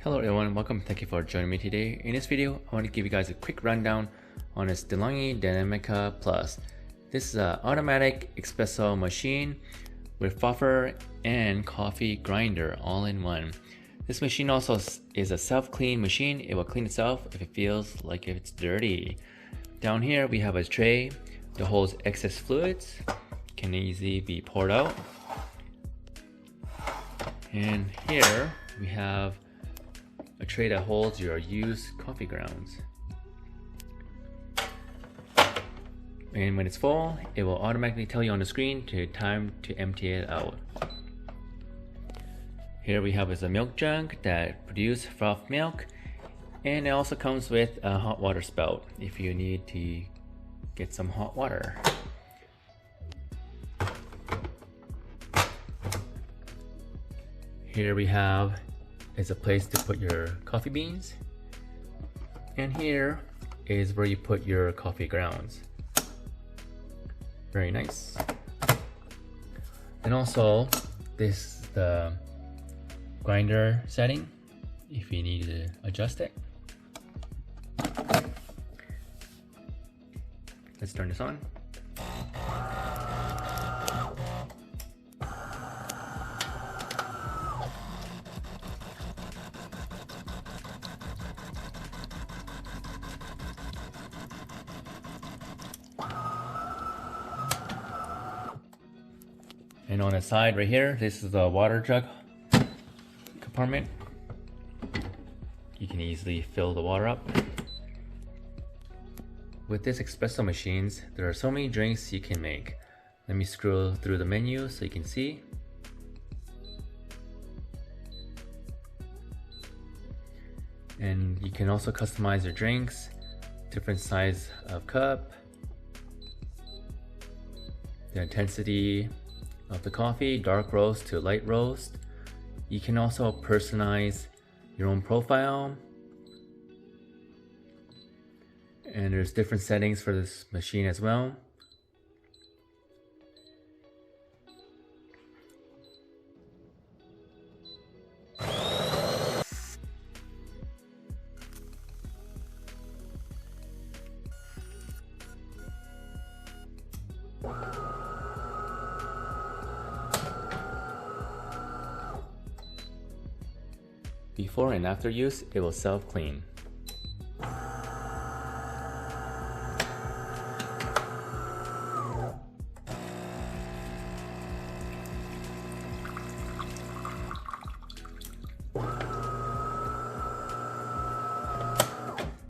Hello everyone, welcome. Thank you for joining me today. In this video, I want to give you guys a quick rundown on this DeLonghi Dinamica Plus. This is an automatic espresso machine with frother and coffee grinder all in one. This machine also is a self-clean machine. It will clean itself if it feels like it's dirty. Down here we have a tray that holds excess fluids, can easily be poured out. And here we have a tray that holds your used coffee grounds. And when it's full, it will automatically tell you on the screen time to empty it out. Here we have is a milk jug that produces froth milk, and it also comes with a hot water spout if you need to get some hot water. Here we have is a place to put your coffee beans, and here is where you put your coffee grounds. Very nice. And also this is the grinder setting if you need to adjust it. Let's turn this on. And on the side right here, this is the water jug compartment. You can easily fill the water up. With this espresso machines, there are so many drinks you can make. Let me scroll through the menu so you can see. And you can also customize your drinks, different size of cup, the intensity of the coffee, dark roast to light roast. You can also personalize your own profile. And there's different settings for this machine as well. Before and after use, it will self-clean.